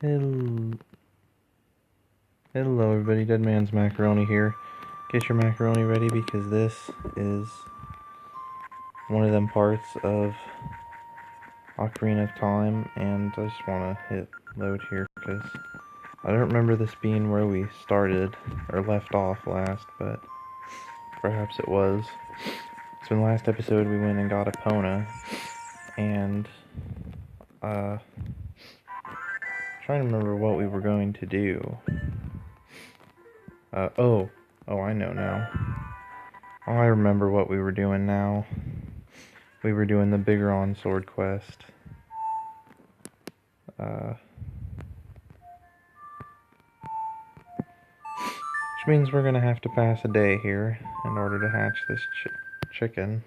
Hello, hello everybody, Dead Man's Macaroni here. Get your macaroni ready because this is one of them parts of Ocarina of Time, and I just want to hit load here because I don't remember this being where we started or left off last, but perhaps it was. So in the last episode we went and got Epona, and trying to remember what we were going to do. Oh, I know now. Oh, I remember what we were doing now. We were doing the biggoron sword quest. Which means we're gonna have to pass a day here in order to hatch this chicken.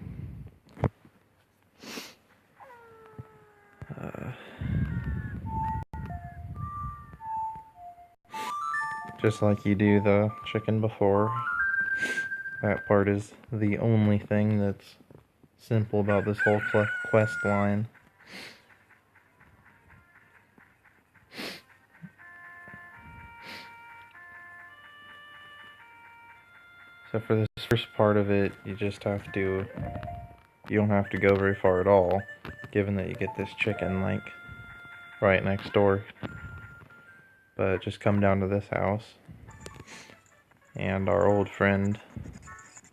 Just like you do the chicken before. That part is the only thing that's simple about this whole quest line. So for this first part of it, you just have to, you don't have to go very far at all, given that you get this chicken, like, right next door. But just come down to this house, and our old friend,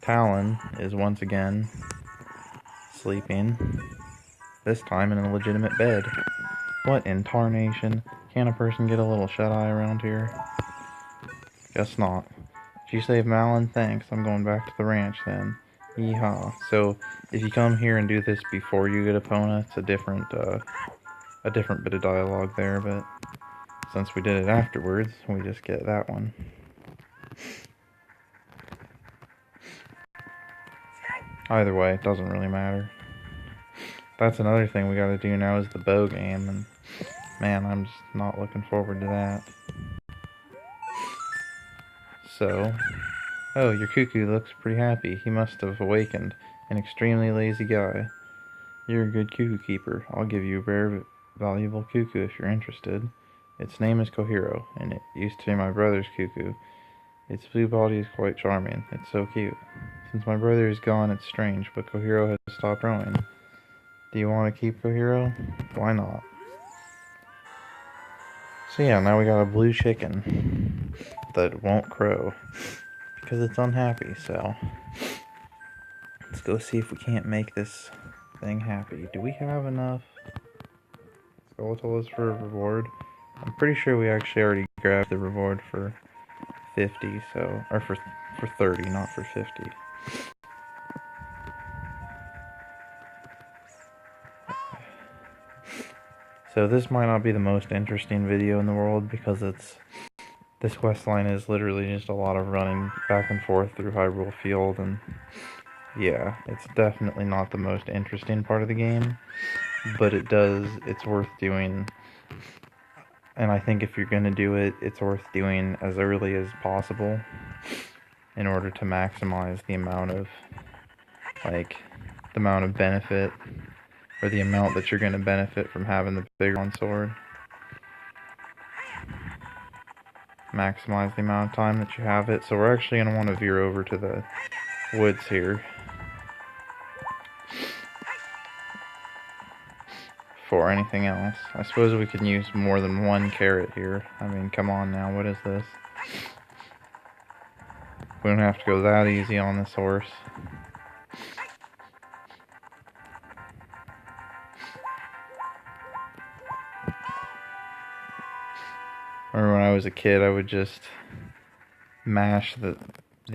Talon, is once again sleeping, this time in a legitimate bed. What in tarnation? Can a person get a little shut-eye around here? Guess not. Did you save Malin? Thanks, I'm going back to the ranch then. Yeehaw. So, if you come here and do this before you get Epona, it's a different bit of dialogue there, but since we did it afterwards, we just get that one. Either way, it doesn't really matter. That's another thing we gotta do now is the bow game, and man, I'm just not looking forward to that. So, oh, your cuckoo looks pretty happy. He must have awakened. An extremely lazy guy. You're a good cuckoo keeper. I'll give you a rare, valuable cuckoo if you're interested. Its name is Kohiro, and it used to be my brother's cuckoo. Its blue body is quite charming. It's so cute. Since my brother is gone, it's strange, but Kohiro has stopped growing. Do you want to keep Kohiro? Why not? So yeah, now we got a blue chicken that won't crow because it's unhappy, so let's go see if we can't make this thing happy. Do we have enough skeletals for a reward? I'm pretty sure we actually already grabbed the reward for 50, so, or for 30, not for 50. So this might not be the most interesting video in the world because this questline is literally just a lot of running back and forth through Hyrule Field, and yeah, it's definitely not the most interesting part of the game, but it's worth doing, and I think if you're gonna do it, it's worth doing as early as possible in order to maximize the amount of, benefit, or the amount that you're gonna benefit from having the biggoron sword. Maximize the amount of time that you have it. So we're actually going to want to veer over to the woods here for anything else. I suppose we could use more than one carrot here. I mean, come on now, what is this? We don't have to go that easy on this horse. Remember when I was a kid, I would just mash the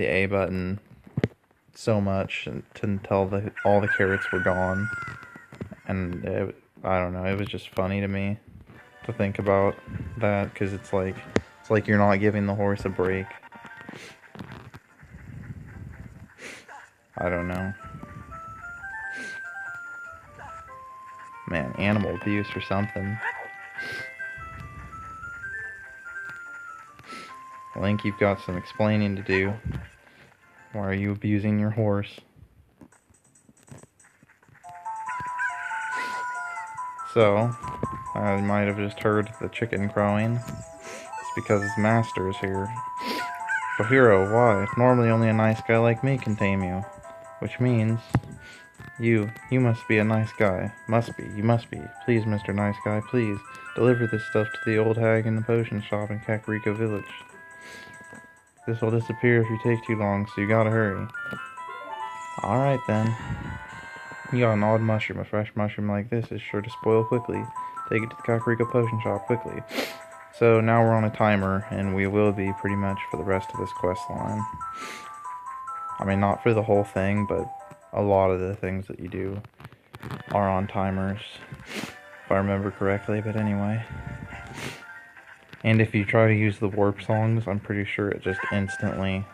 A button so much until all the carrots were gone, and I don't know, it was just funny to me to think about that, because it's like you're not giving the horse a break. I don't know. Man, animal abuse or something. Link, you've got some explaining to do. Why are you abusing your horse? So, I might have just heard the chicken crowing. It's because his master is here. So hero, why? Normally only a nice guy like me can tame you. Which means, you must be a nice guy. You must be. Please, Mr. Nice Guy, please, deliver this stuff to the old hag in the potion shop in Kakariko Village. This will disappear if you take too long, so you gotta hurry. Alright then. You got an odd mushroom. A fresh mushroom like this is sure to spoil quickly. Take it to the Kakariko potion shop quickly. So now we're on a timer, and we will be pretty much for the rest of this quest line. I mean, not for the whole thing, but a lot of the things that you do are on timers, if I remember correctly, but anyway. And if you try to use the warp songs, I'm pretty sure it just instantly,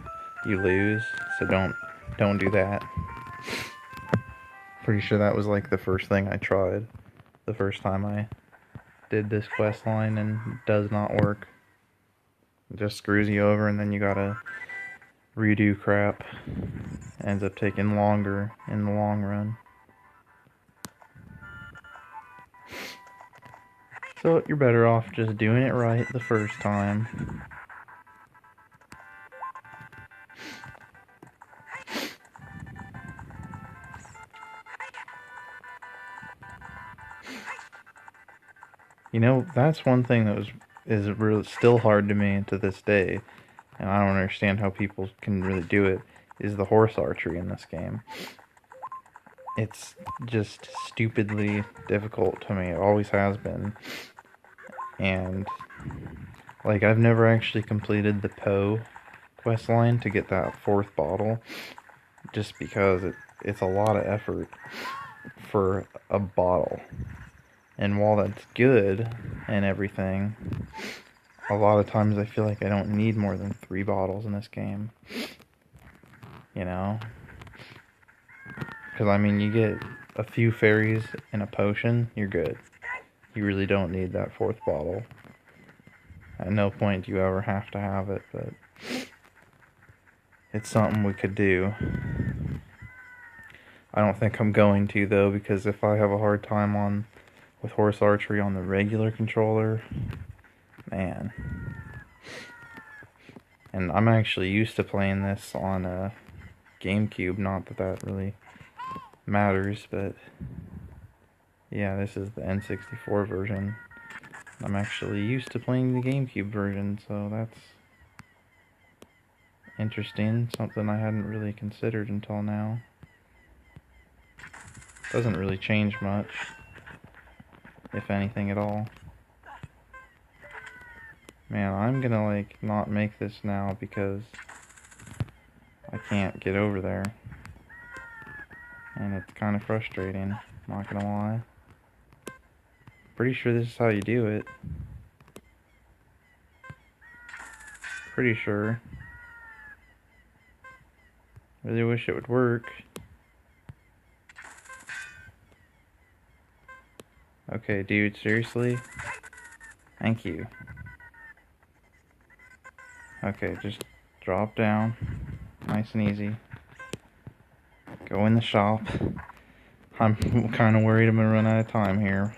you lose, so don't do that. Pretty sure that was like the first thing I tried, the first time I did this quest line, and it does not work. It just screws you over, and then you gotta redo crap. Ends up taking longer in the long run. So you're better off just doing it right the first time. You know, that's one thing that is really still hard to me to this day, and I don't understand how people can really do it, is the horse archery in this game. It's just stupidly difficult to me. It always has been. And, like, I've never actually completed the Poe questline to get that 4th bottle, just because it's a lot of effort for a bottle. And while that's good and everything, a lot of times I feel like I don't need more than 3 bottles in this game. You know? Because, I mean, you get a few fairies and a potion, you're good. You really don't need that 4th bottle. At no point do you ever have to have it, but it's something we could do. I don't think I'm going to, though, because if I have a hard time with horse archery on the regular controller, man. And I'm actually used to playing this on a GameCube, not that that really matters, but yeah, this is the N64 version. I'm actually used to playing the GameCube version, so that's interesting, something I hadn't really considered until now. Doesn't really change much, if anything at all. Man, I'm gonna, like, not make this now because I can't get over there. And it's kind of frustrating, not gonna lie. Pretty sure this is how you do it. Pretty sure. Really wish it would work. Okay, dude, seriously? Thank you. Okay, just drop down. Nice and easy. Go in the shop. I'm kind of worried I'm going to run out of time here.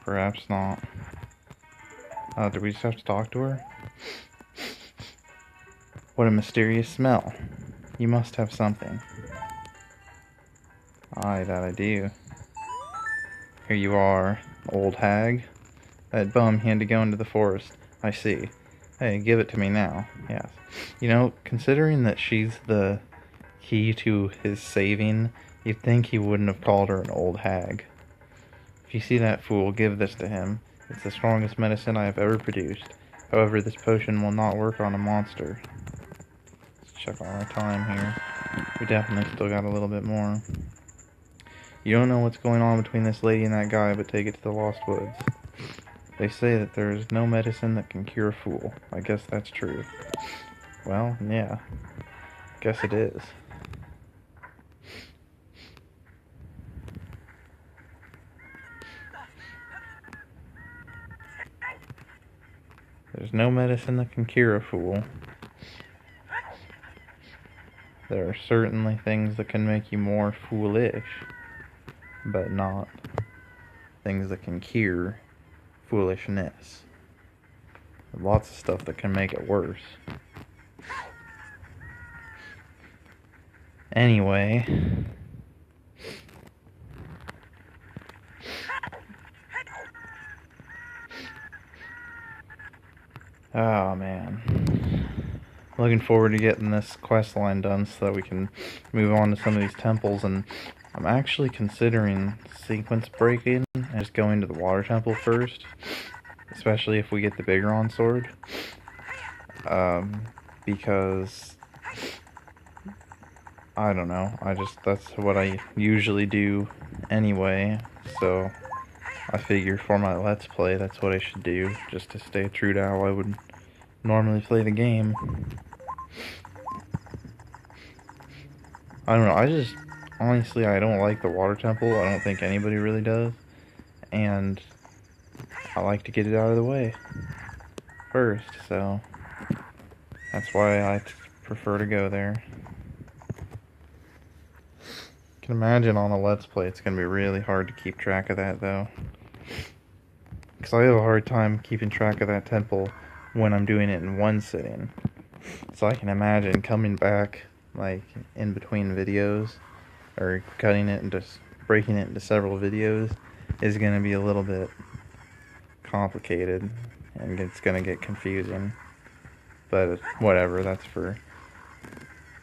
Perhaps not. Oh, did we just have to talk to her? What a mysterious smell. You must have something. Aye, that I do. Here you are, old hag. That bum, he had to go into the forest. I see. Hey, give it to me now. Yes. You know, considering that she's the key to his saving, you'd think he wouldn't have called her an old hag. If you see that fool, give this to him. It's the strongest medicine I have ever produced. However, this potion will not work on a monster. Let's check on our time here. We definitely still got a little bit more. You don't know what's going on between this lady and that guy, but take it to the Lost Woods. They say that there is no medicine that can cure a fool. I guess that's true. Well, yeah. Guess it is. There's no medicine that can cure a fool. There are certainly things that can make you more foolish, but not things that can cure foolishness. Lots of stuff that can make it worse. Anyway, oh man, looking forward to getting this quest line done so that we can move on to some of these temples. And I'm actually considering sequence breaking and just going to the water temple first, especially if we get the biggoron sword, because I don't know, that's what I usually do anyway, so I figure for my Let's Play that's what I should do, just to stay true to how I would normally play the game. I don't know, honestly, I don't like the water temple. I don't think anybody really does, and I like to get it out of the way first, so that's why I prefer to go there. I can imagine on a Let's Play it's going to be really hard to keep track of that, though, because I have a hard time keeping track of that temple when I'm doing it in one sitting. So I can imagine coming back, like, in between videos, or cutting it and just breaking it into several videos is going to be a little bit complicated, and it's going to get confusing. But whatever, that's for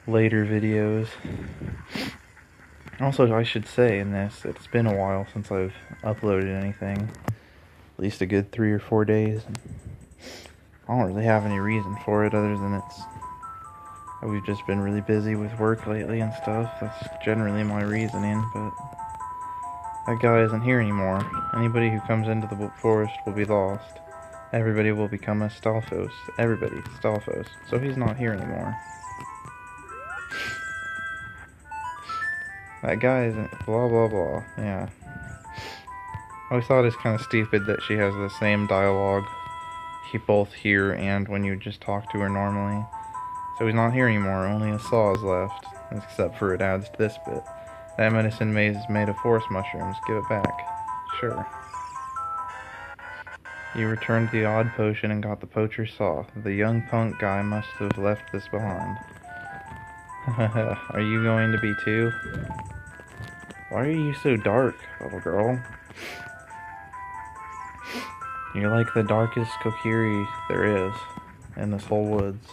later videos. Also, I should say in this, it's been a while since I've uploaded anything. At least a good 3 or 4 days. I don't really have any reason for it other than we've just been really busy with work lately and stuff. That's generally my reasoning, but that guy isn't here anymore. Anybody who comes into the forest will be lost. Everybody will become a Stalfos. Everybody, Stalfos. So he's not here anymore. That guy isn't blah blah blah. Yeah. I always thought it's kind of stupid that she has the same dialogue both here and when you just talk to her normally. So he's not here anymore, only a saw is left. Except for it adds to this bit. That medicine maze is made of forest mushrooms. Give it back. Sure. You returned the odd potion and got the poacher's saw. The young punk guy must have left this behind. Are you going to be too? Why are you so dark, little girl? You're like the darkest Kokiri there is in this whole woods.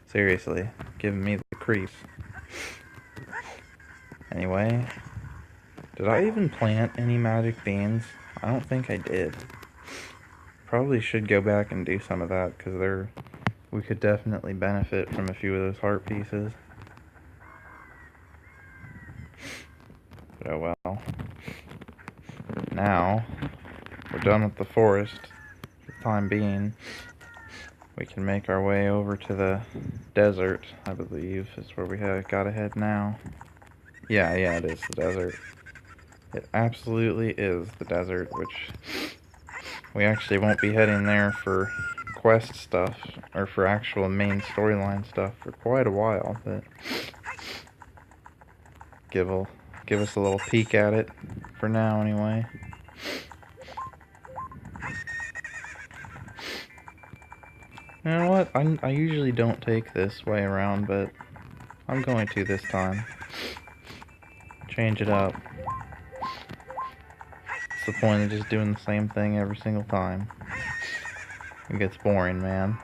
Seriously, giving me the creeps. Anyway, did I even plant any magic beans? I don't think I did. Probably should go back and do some of that, because we could definitely benefit from a few of those heart pieces. But oh well. Now, we're done with the forest for the time being. We can make our way over to the desert, I believe, is where we gotta head now. Yeah, it is the desert. It absolutely is the desert, which we actually won't be heading there for quest stuff, or for actual main storyline stuff for quite a while, but give us a little peek at it for now anyway. You know what? I usually don't take this way around, but I'm going to this time. Change it up. What's the point of just doing the same thing every single time? It gets boring, man.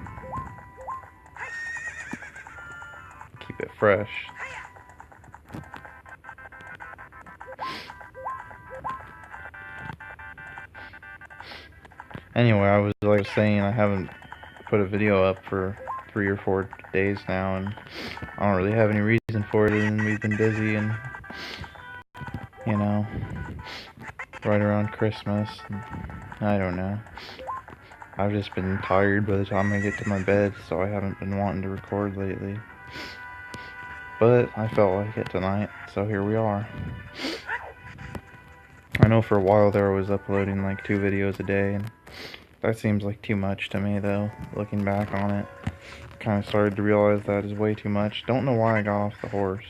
Keep it fresh. Anyway, I was saying, I haven't put a video up for 3 or 4 days now, and I don't really have any reason for it, and we've been busy, and you know, right around Christmas, and I don't know. I've just been tired by the time I get to my bed, so I haven't been wanting to record lately. But I felt like it tonight, so here we are. I know for a while there I was uploading like 2 videos a day, and that seems like too much to me, though, looking back on it. Kind of started to realize that is way too much. Don't know why I got off the horse.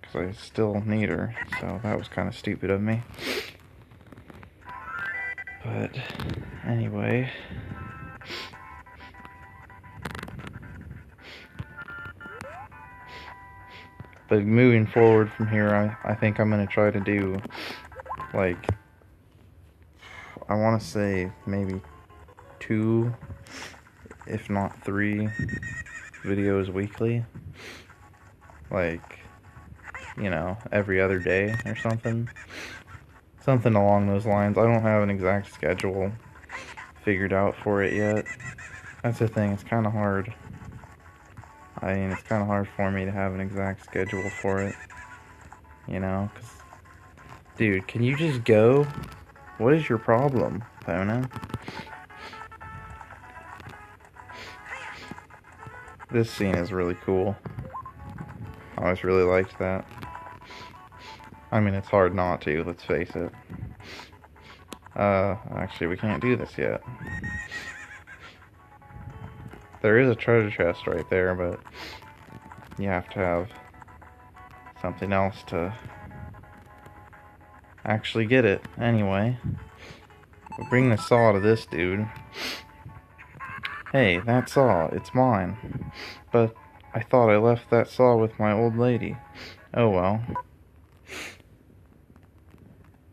Because because I still need her, so that was kind of stupid of me. But anyway, but moving forward from here, I think I'm going to try to do, like, I want to say maybe 2, if not 3 videos weekly. Like, you know, every other day or something. Something along those lines. I don't have an exact schedule figured out for it yet. That's the thing, it's kind of hard. I mean, it's kind of hard for me to have an exact schedule for it. You know, because, dude, can you just go? What is your problem, Pona? This scene is really cool. I always really liked that. I mean, it's hard not to, let's face it. Actually, we can't do this yet. There is a treasure chest right there, but you have to have something else to actually get it. Anyway, we'll bring the saw to this dude. Hey, that saw, it's mine. But I thought I left that saw with my old lady. Oh well.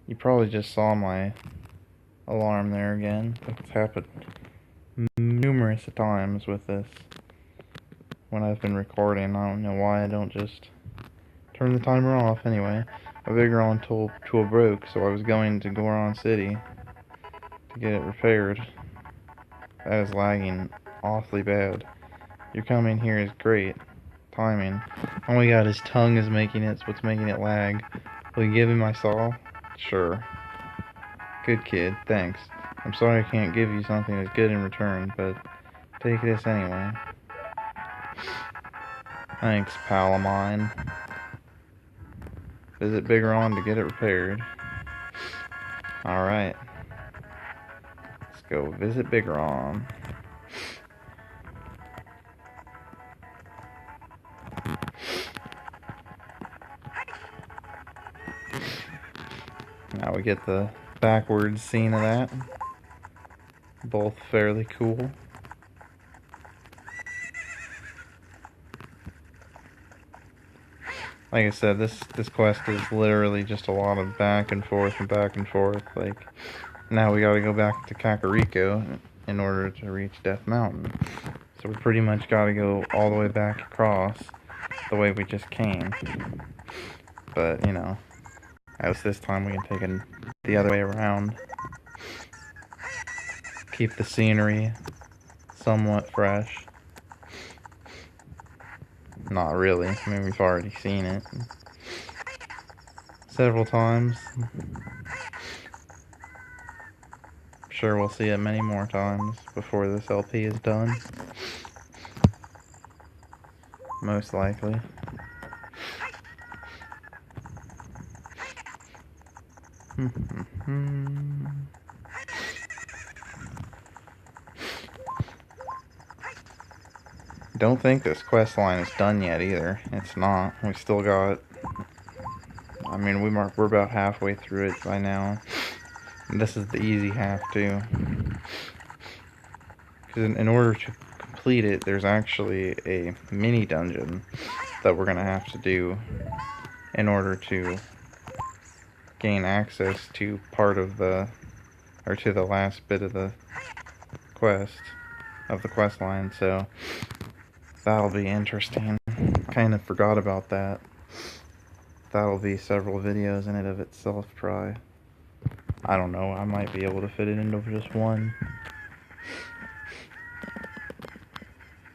You probably just saw my alarm there again. It's happened numerous times with this. When I've been recording, I don't know why I don't just turn the timer off. Anyway, my biggoron tool broke, so I was going to Goron City to get it repaired. That is lagging awfully bad. Your coming here is great timing. Oh my god, his tongue is making it, so it's making it lag. Will you give me my saw? Sure. Good kid, thanks. I'm sorry I can't give you something as good in return, but take this anyway. Thanks, pal of mine. Visit Biggoron to get it repaired. Alright. Let's go visit Biggoron. Now we get the backwards scene of that. Both fairly cool. Like I said, this quest is literally just a lot of back and forth and back and forth. Like, now we gotta go back to Kakariko in order to reach Death Mountain. So we pretty much gotta go all the way back across the way we just came. But, you know, at least this time we can take it the other way around. Keep the scenery somewhat fresh. Not really. I mean, we've already seen it several times. I'm sure we'll see it many more times before this LP is done. Most likely. Don't think this quest line is done yet either. It's not. We still got, I mean, we're about halfway through it by now. And this is the easy half too. Because in order to complete it, there's actually a mini dungeon that we're gonna have to do in order to gain access to part of the, or to the last bit of the quest, of the quest line. So that'll be interesting. I kind of forgot about that. That'll be several videos in it of itself, probably. I don't know, I might be able to fit it into just one.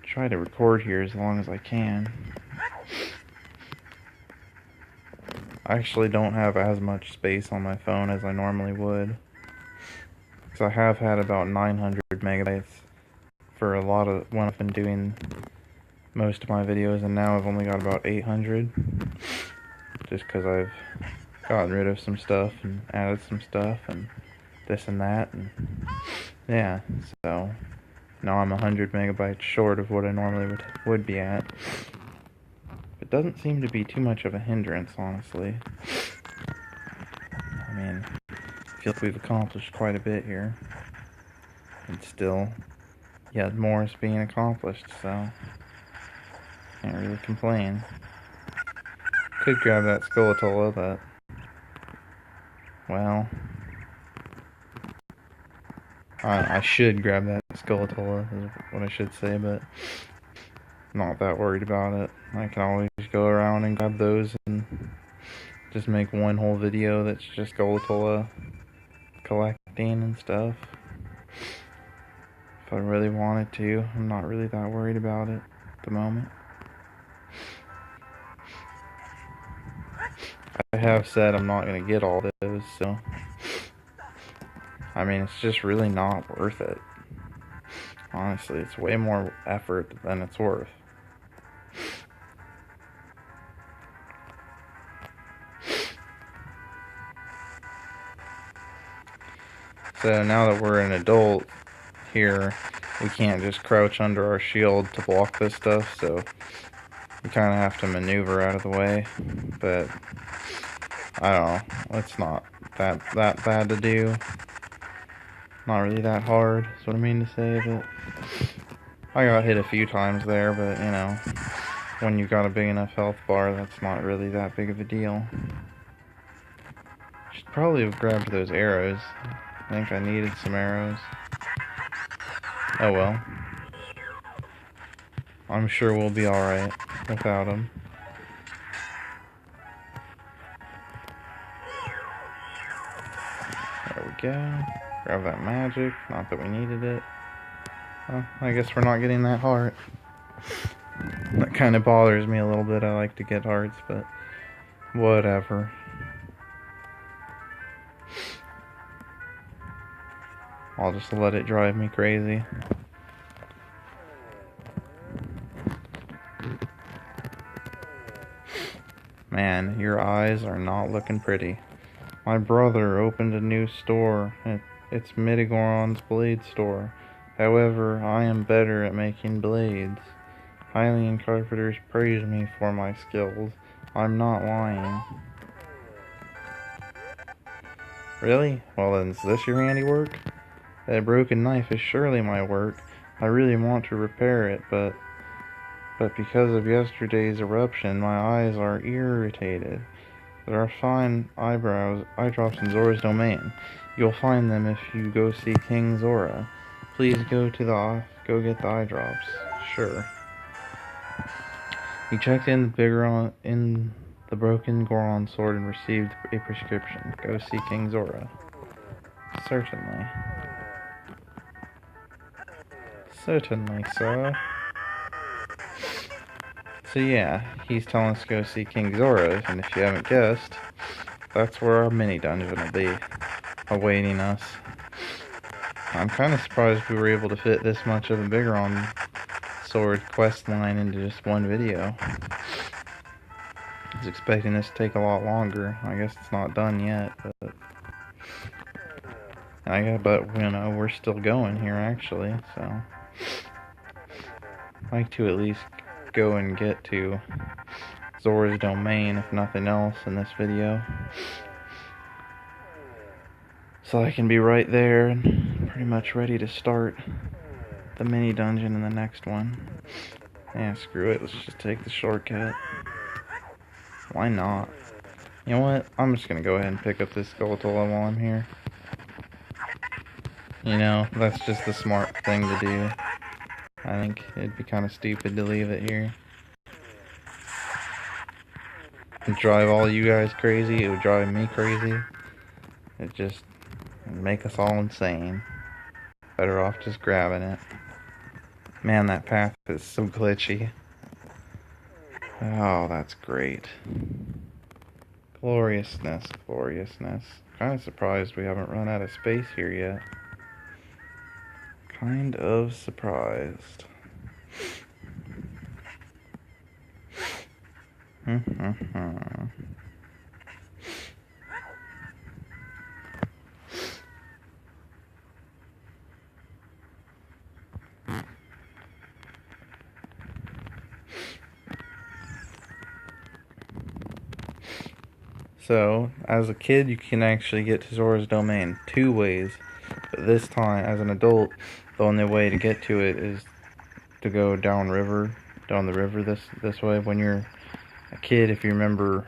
Try to record here as long as I can. I actually don't have as much space on my phone as I normally would. Because I have had about 900 megabytes for a lot of, when I've been doing most of my videos, and now I've only got about 800. Just because I've gotten rid of some stuff and added some stuff and this and that, and yeah, so now I'm 100 megabytes short of what I normally would be at. But it doesn't seem to be too much of a hindrance, honestly. I mean, I feel like we've accomplished quite a bit here. And still, yeah, more is being accomplished, so can't really complain. Could grab that Skulltula, but, well, I should grab that Skulltula, is what I should say, but I'm not that worried about it. I can always go around and grab those and just make one whole video that's just Skulltula collecting and stuff. If I really wanted to, I'm not really that worried about it at the moment. I have said I'm not going to get all those, so I mean, it's just really not worth it. Honestly, it's way more effort than it's worth. So now that we're an adult here, we can't just crouch under our shield to block this stuff, so we kind of have to maneuver out of the way. But I don't know, it's not that bad to do. Not really that hard, is what I mean to say, but I got hit a few times there, but you know, when you've got a big enough health bar, that's not really that big of a deal. Should probably have grabbed those arrows. I think I needed some arrows. Oh well. I'm sure we'll be alright without them. There we go. Grab that magic. Not that we needed it. Well, I guess we're not getting that heart. That kind of bothers me a little bit. I like to get hearts, but whatever. I'll just let it drive me crazy. Man, your eyes are not looking pretty. My brother opened a new store. It's Biggoron's blade store. However, I am better at making blades. Hylian carpenters praise me for my skills. I'm not lying. Really? Well then, is this your handiwork? That broken knife is surely my work. I really want to repair it, but because of yesterday's eruption, my eyes are irritated. There are fine eye drops in Zora's domain. You'll find them if you go see King Zora. Please go get the eye drops. Sure. You checked in the broken Goron sword and received a prescription. Go see King Zora. Certainly. Certainly, sir. So yeah, he's telling us to go see King Zora, and if you haven't guessed, that's where our mini dungeon will be, awaiting us. I'm kind of surprised we were able to fit this much of a biggoron sword quest line into just one video. I was expecting this to take a lot longer. I guess it's not done yet, but you know, we're still going here actually, so I'd like to at least go and get to Zora's domain, if nothing else, in this video. So I can be right there and pretty much ready to start the mini dungeon in the next one. Yeah, screw it, let's just take the shortcut. Why not? You know what? I'm just gonna go ahead and pick up this Skulltula while I'm here. You know, that's just the smart thing to do. I think it'd be kind of stupid to leave it here. It'd drive all you guys crazy, it would drive me crazy. It'd just make us all insane. Better off just grabbing it. Man, that path is so glitchy. Oh, that's great. Gloriousness, gloriousness. Kind of surprised we haven't run out of space here yet. Kind of surprised. So, as a kid, you can actually get to Zora's Domain 2 ways. But this time, as an adult, the only way to get to it is to go down the river this way. When you're a kid, if you remember,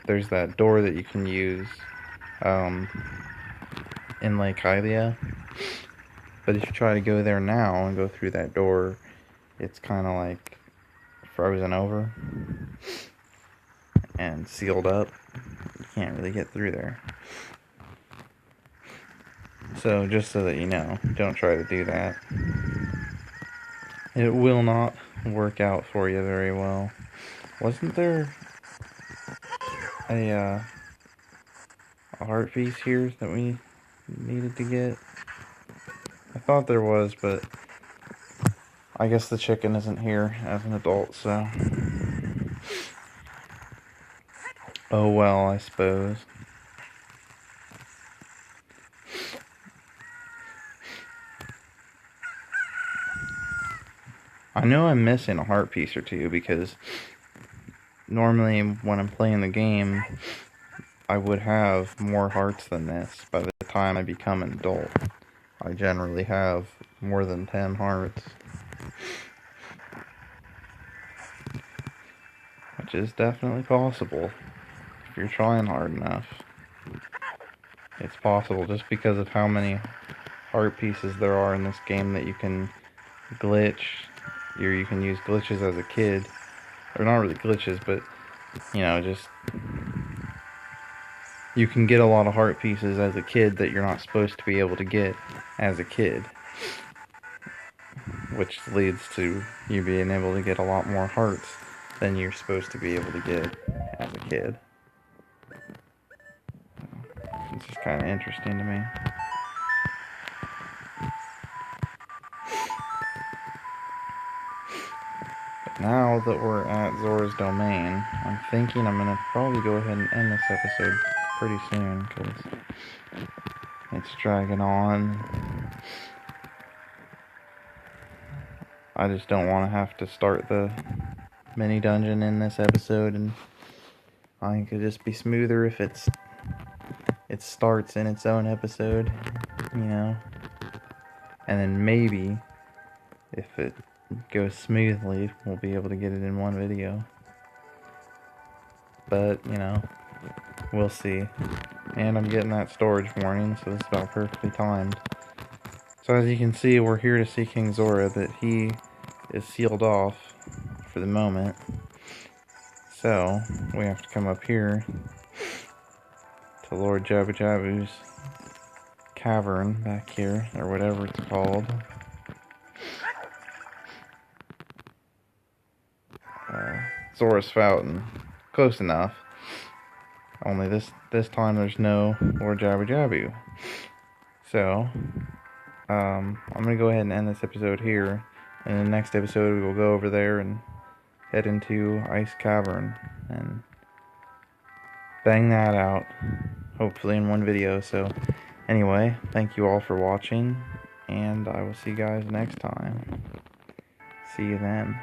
there's that door that you can use in Lake Hylia. But if you try to go there now and go through that door, it's kind of like frozen over and sealed up. You can't really get through there. So, just so that you know, don't try to do that. It will not work out for you very well. Wasn't there a heart piece here that we needed to get? I thought there was, but I guess the chicken isn't here as an adult, so... Oh well, I suppose. I know I'm missing a heart piece or two, because normally when I'm playing the game, I would have more hearts than this by the time I become an adult. I generally have more than 10 hearts. Which is definitely possible if you're trying hard enough. It's possible just because of how many heart pieces there are in this game that you can glitch. Or you can use glitches as a kid. Or not really glitches, but, you know, just... You can get a lot of heart pieces as a kid that you're not supposed to be able to get as a kid. Which leads to you being able to get a lot more hearts than you're supposed to be able to get as a kid. It's just kind of interesting to me. But now that we're at Zora's Domain, I'm thinking I'm going to probably go ahead and end this episode pretty soon, because it's dragging on. I just don't want to have to start the mini dungeon in this episode, and I think it'd just be smoother if it starts in its own episode, you know, and then maybe if it goes smoothly, we'll be able to get it in one video. But, you know, we'll see. And I'm getting that storage warning, so it's about perfectly timed. So as you can see, we're here to see King Zora, that he is sealed off for the moment. So, we have to come up here to Lord Jabu Jabu's cavern back here, or whatever it's called. Zora's Fountain. Close enough. Only this time there's no Lord Jabu Jabu. So, I'm going to go ahead and end this episode here. In the next episode, we will go over there and head into Ice Cavern and bang that out. Hopefully in one video. So, anyway, thank you all for watching. And I will see you guys next time. See you then.